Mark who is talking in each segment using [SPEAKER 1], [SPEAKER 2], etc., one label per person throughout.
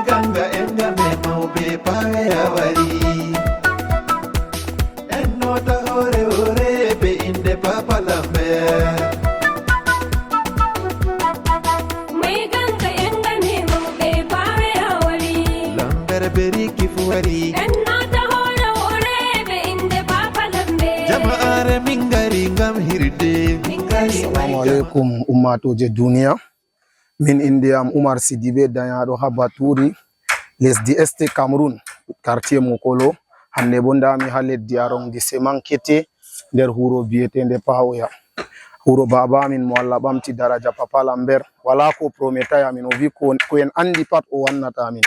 [SPEAKER 1] ganga enga me maube pawe awari. Ennota hore hore be inde papa lambe.
[SPEAKER 2] Mai ganga enga me maube pawe awari.
[SPEAKER 1] Lamber beri kifuari.
[SPEAKER 2] Ennota hore hore be inde papa lambe.
[SPEAKER 1] Jama'are mingari ngam hirde.
[SPEAKER 3] Assalamu alaikum ummatoje duniya. Min Indiam Umar Sidibe Danyado Habaturi lesdi Este Cameroun quartier Mokolo hande bonda mi halet diarong di semankete der huro bietende Pahoya. Huro baba min mo Allah bamti daraja papa Lambert wala ko prometa ya min o vi ko en andi pat o wannata min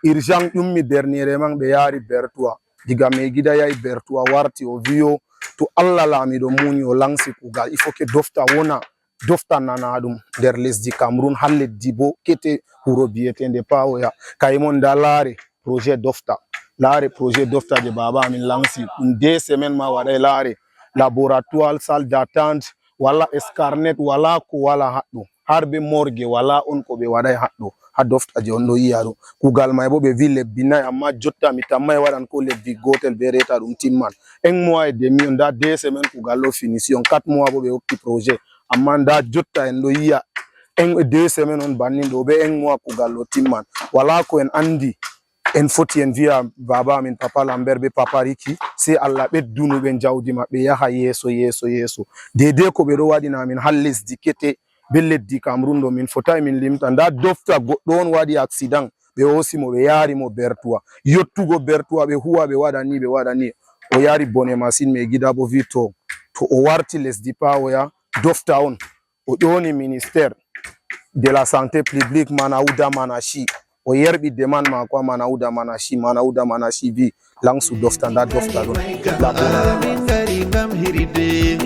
[SPEAKER 3] urgent mi dernièrement be yari bertua diga me gida yai bertua warti o vio to Allah lami do muni o langsi kugal il faut que dofta wona dofta nanadum der lesdi Cameroun halle dibo kete huro bietende Pahoya kaymon dalare projet dofta lare projet dofta de baba min langsi 2 semaines ma wada lare laboratoire salle d'attente wala escarnet wala ko wala haddo harbe morgue wala on ko be wada haddo ha dofta je on do yiyado kugal may bo be ville binay amma jotta mi tamay wadan ko lebbi gotel be reta dum timman 1 mois et demi on da 2 semaines kugal lo finition 4 mois bo be hokki projet amma da jotta en do yiya 2 semaines on bannin do be 1 mois kugal lo timman wala ko en andi en foti en via baba min papa Lambert be papa Riki si Allah beddunu ben jawdi mabbe yaha yeso dede ko be do wadina min hallis dikete belleddi Cameroun do min fota min limta nda dofta goddo on wadi accident be hosimo be yari mo bertua yottugo bertua be huwa be wadani o yari bone machine me gida bo vito to o warti lesdi Pahoya dofta on o doni ministère de la santé publique Manauda Manashi o yerbi demand ma kwa Manauda Manashi vi langsu dofta nda dofta don
[SPEAKER 1] Mingari ngam hirde.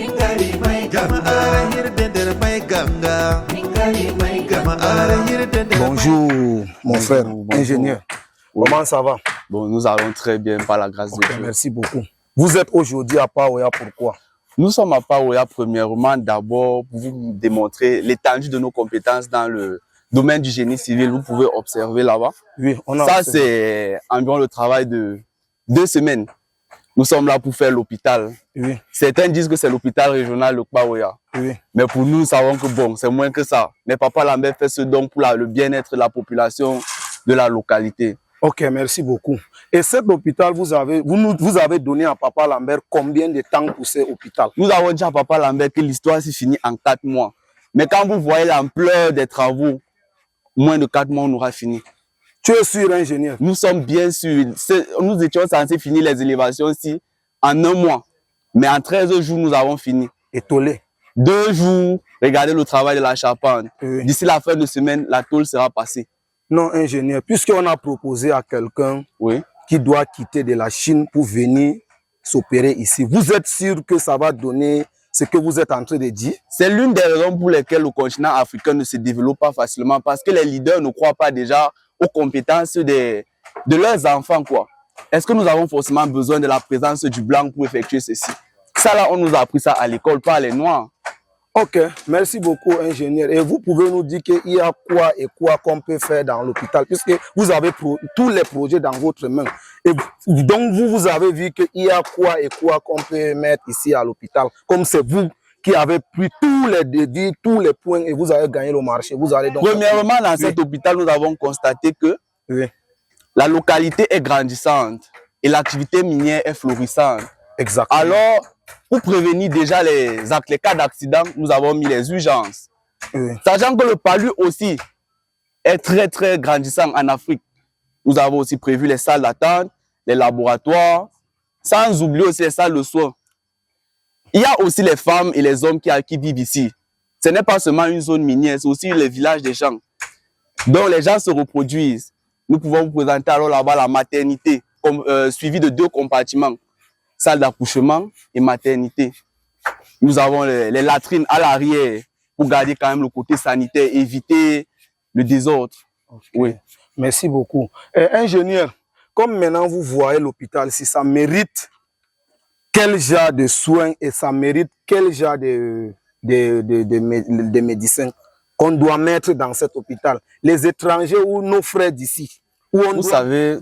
[SPEAKER 1] Jama'are hirde der mai ganga. Jama'are hirde der.
[SPEAKER 3] Bonjour mon frère ingénieur.
[SPEAKER 4] Oui.
[SPEAKER 3] Comment ça va?
[SPEAKER 4] Bon, nous allons très bien par la grâce de Dieu.
[SPEAKER 3] Merci beaucoup. Vous êtes aujourd'hui à Pahoya, pourquoi?
[SPEAKER 4] Nous sommes à Pahoya premièrement d'abord pour vous démontrer l'étendue de nos compétences dans le domaine du génie civil. Vous pouvez observer là-bas.
[SPEAKER 3] Oui, on a
[SPEAKER 4] Ça, c'est environ le travail de 2 semaines. Nous sommes là pour faire l'hôpital.
[SPEAKER 3] Oui,
[SPEAKER 4] Certains disent que c'est l'hôpital régional de Pahoya.
[SPEAKER 3] oui.
[SPEAKER 4] Mais pour nous, nous savons que bon, c'est moins que ça. Mais Papa Lambert fait ce don pour le bien-être de la population de la localité.
[SPEAKER 3] Ok, merci beaucoup. Et cet hôpital, vous avez donné à Papa Lambert combien de temps pour cet hôpital?
[SPEAKER 4] Nous avons dit à Papa Lambert que l'histoire s'est finie en 4 mois. Mais quand vous voyez l'ampleur des travaux, moins de 4 mois, on aura fini.
[SPEAKER 3] Tu es sûr, ingénieur?
[SPEAKER 4] Nous sommes bien sûrs. Nous étions censés finir les élévations aussi en 1 mois. Mais en 13 jours, nous avons fini.
[SPEAKER 3] Étoilé.
[SPEAKER 4] 2 jours, regardez le travail de la charpente.
[SPEAKER 3] Oui.
[SPEAKER 4] D'ici la fin de semaine, la tôle sera passée.
[SPEAKER 3] Non, ingénieur, puisqu'on a proposé à quelqu'un
[SPEAKER 4] Oui.
[SPEAKER 3] qui doit quitter de la Chine pour venir s'opérer ici, vous êtes sûr que ça va donner ce que vous êtes en train de dire?
[SPEAKER 4] C'est l'une des raisons pour lesquelles le continent africain ne se développe pas facilement. Parce que les leaders ne croient pas déjà aux compétences de leurs enfants, quoi. Est-ce que nous avons forcément besoin de la présence du blanc pour effectuer ceci? Ça là, on nous a appris ça à l'école, pas les noirs.
[SPEAKER 3] Ok, merci beaucoup, ingénieur. Et vous pouvez nous dire qu'il y a quoi et quoi qu'on peut faire dans l'hôpital, puisque vous avez tous les projets dans votre main. Et donc, vous avez vu qu'il y a quoi et quoi qu'on peut mettre ici à l'hôpital. Comme c'est vous qui avez pris tous les dédits, tous les points et vous avez gagné le marché. Vous allez donc...
[SPEAKER 4] Premièrement, dans cet hôpital, nous avons constaté que la localité est grandissante et l'activité minière est florissante.
[SPEAKER 3] Exactement.
[SPEAKER 4] Alors, pour prévenir déjà les cas d'accident, nous avons mis les urgences. Sachant que le palu aussi est très très grandissant en Afrique. Nous avons aussi prévu les salles d'attente, les laboratoires, sans oublier aussi les salles de soins. Il y a aussi les femmes et les hommes qui vivent ici. Ce n'est pas seulement une zone minière, c'est aussi les villages des gens. Donc les gens se reproduisent. Nous pouvons vous présenter alors là-bas la maternité, suivie de 2 compartiments. Salle d'accouchement et maternité. Nous avons les latrines à l'arrière pour garder quand même le côté sanitaire, éviter le désordre.
[SPEAKER 3] Okay.
[SPEAKER 4] Oui.
[SPEAKER 3] Merci beaucoup. Ingénieur, comme maintenant vous voyez l'hôpital, si ça mérite quel genre de soins et ça mérite quel genre de médecins qu'on doit mettre dans cet hôpital. Les étrangers ou nos frères d'ici,
[SPEAKER 4] Vous savez,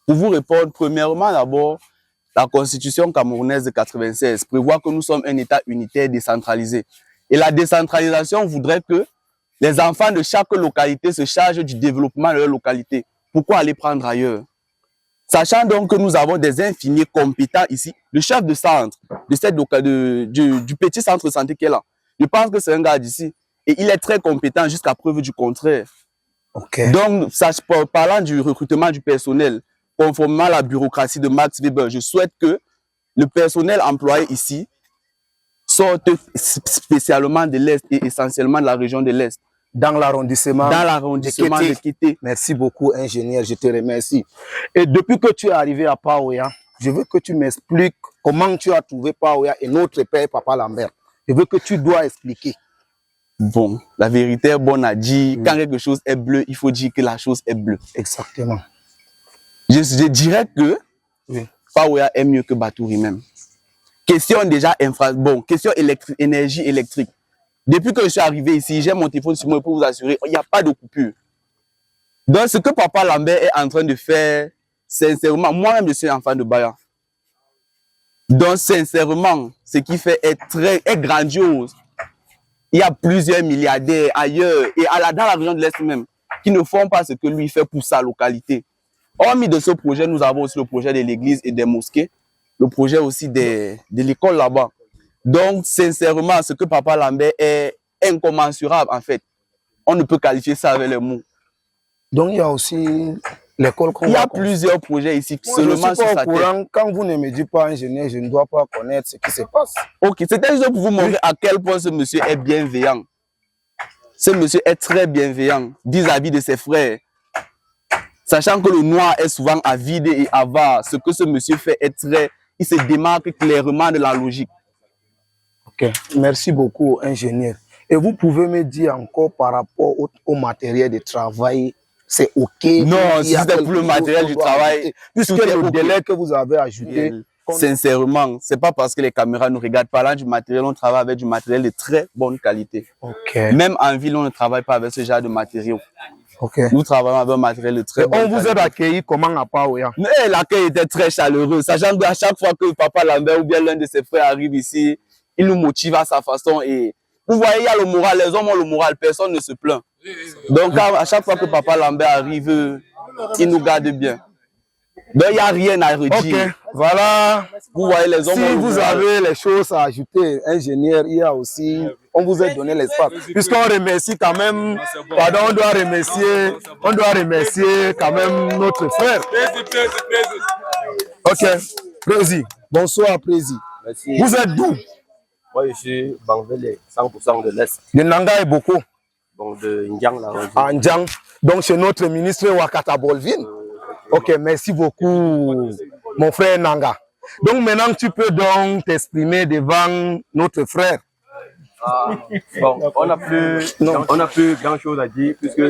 [SPEAKER 4] pour vous répondre, premièrement, d'abord, la constitution camerounaise de 96 prévoit que nous sommes un État unitaire décentralisé. Et la décentralisation voudrait que les enfants de chaque localité se chargent du développement de leur localité. Pourquoi aller prendre ailleurs? Sachant donc que nous avons des infirmiers compétents ici, le chef de centre du petit centre de santé qui est là, je pense que c'est un gars d'ici. Et il est très compétent jusqu'à preuve du contraire.
[SPEAKER 3] Okay.
[SPEAKER 4] Donc, parlant du recrutement du personnel, conformément à la bureaucratie de Max Weber, je souhaite que le personnel employé ici sorte spécialement de l'Est et essentiellement de la région de l'Est.
[SPEAKER 3] Dans l'arrondissement
[SPEAKER 4] de Kété.
[SPEAKER 3] Merci beaucoup, ingénieur, je te remercie. Et depuis que tu es arrivé à Paoya, je veux que tu m'expliques comment tu as trouvé Paoya et notre père, Papa Lambert. Je veux que tu dois expliquer.
[SPEAKER 4] Bon, la vérité est bonne à dire. Quand quelque chose est bleu, il faut dire que la chose est bleue.
[SPEAKER 3] Exactement.
[SPEAKER 4] Je dirais que Paoya est mieux que Batouri même. Question déjà question énergie électrique. Depuis que je suis arrivé ici, j'ai mon téléphone sur moi pour vous assurer, il n'y a pas de coupure. Donc, ce que Papa Lambert est en train de faire, sincèrement, moi-même, je suis enfant de Baya. Donc, sincèrement, ce qu'il fait est grandiose. Il y a plusieurs milliardaires ailleurs et dans la région de l'Est même qui ne font pas ce que lui fait pour sa localité. Hormis de ce projet, nous avons aussi le projet de l'église et des mosquées, le projet aussi de l'école là-bas. Donc, sincèrement, ce que Papa Lambert est incommensurable, en fait. On ne peut qualifier ça avec les mots.
[SPEAKER 3] Donc, il y a aussi l'école.
[SPEAKER 4] Il y a plusieurs projets ici, seulement sur sa tête.
[SPEAKER 3] Quand vous ne me dites pas ingénieur, je ne dois pas connaître ce qui se passe.
[SPEAKER 4] Ok, c'était juste pour vous montrer à quel point ce monsieur est bienveillant. Ce monsieur est très bienveillant vis-à-vis de ses frères. Sachant que le noir est souvent avide et avare, ce que ce monsieur fait est il se démarque clairement de la logique.
[SPEAKER 3] Ok, merci beaucoup, ingénieur. Et vous pouvez me dire encore par rapport au matériel de travail, c'est OK?
[SPEAKER 4] Non, si c'est pour le matériel du travail,
[SPEAKER 3] puisque le délai que vous avez ajouté...
[SPEAKER 4] Sincèrement, c'est pas parce que les caméras nous regardent. Parlant du matériel, on travaille avec du matériel de très bonne qualité.
[SPEAKER 3] Okay.
[SPEAKER 4] Même en ville, on ne travaille pas avec ce genre de matériaux.
[SPEAKER 3] Okay.
[SPEAKER 4] Nous travaillons avec un matériel de très bonne qualité.
[SPEAKER 3] On vous a accueilli comment à Paoya?
[SPEAKER 4] L'accueil était très chaleureux. Sachant qu'à chaque fois que Papa Lambert ou bien l'un de ses frères arrive ici, il nous motive à sa façon. Et vous voyez, il y a le moral. Les hommes ont le moral. Personne ne se plaint. Donc, à chaque fois que Papa Lambert arrive, il nous garde bien. Donc, il n'y a rien à redire.
[SPEAKER 3] Ok, voilà.
[SPEAKER 4] Vous voyez les hommes.
[SPEAKER 3] Si vous avez les choses à ajouter, ingénieur, il y a aussi, on vous a donné l'espace. Puisqu'on remercie quand même, pardon, on doit remercier quand même notre frère. Ok, Prési. Bonsoir, Prési.
[SPEAKER 5] Merci.
[SPEAKER 3] Vous êtes d'où?
[SPEAKER 5] Moi, je suis Bangvelé, 100% de l'Est.
[SPEAKER 3] De Nanga et Boko.
[SPEAKER 5] Donc, de Ndiang, la région.
[SPEAKER 3] À Ndiang. Donc, c'est notre ministre Wakata Bolvin. Ok, merci beaucoup, mon frère Nanga. Donc, maintenant, tu peux donc t'exprimer devant notre frère.
[SPEAKER 5] Bon, on n'a plus grand-chose à dire puisque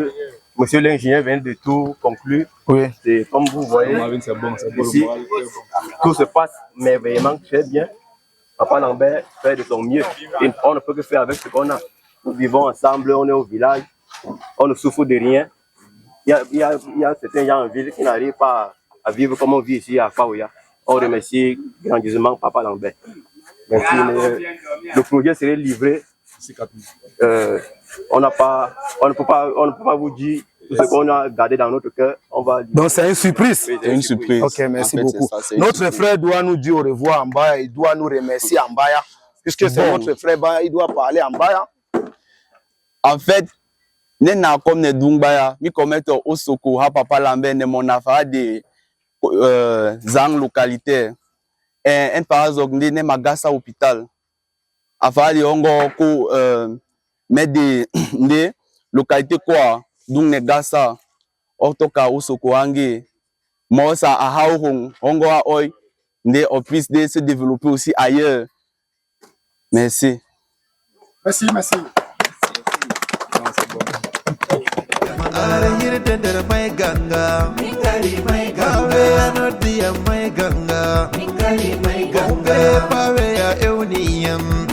[SPEAKER 5] monsieur l'ingénieur vient de tout conclure.
[SPEAKER 3] Oui.
[SPEAKER 5] C'est comme vous voyez, ici, tout se passe merveilleusement très bien. Papa Lambert fait de son mieux. Et on ne peut que faire avec ce qu'on a. Nous vivons ensemble, on est au village, on ne souffre de rien. Il y a certains gens en ville qui n'arrivent pas à vivre comme on vit ici à Paoya. On remercie grandieusement Papa Lambert. Merci, le projet serait livré. On ne peut pas vous dire ce qu'on a gardé dans notre cœur.
[SPEAKER 3] Donc c'est une surprise.
[SPEAKER 4] C'est une surprise.
[SPEAKER 3] Ok, merci beaucoup. Notre frère doit nous dire au revoir en bas. Il doit nous remercier en bas. Puisque c'est notre frère, il doit parler en bas.
[SPEAKER 4] En fait, nena comme ne dungbaya mi commettre au soko ha Papa Lambert ne mon affaire de zang localité un parazog ne magasa hôpital affaire de ongo ko mais de localité quoi donc ne gasa otoka au soko ange mosa a haurong ongo a oi ne on puisse de se développer aussi ailleurs. Merci.
[SPEAKER 3] Merci.
[SPEAKER 1] Are yirte der mai ganga, mingari mai ganga, anodi mai ganga, mingari mai ganga, pawe ya euniyam.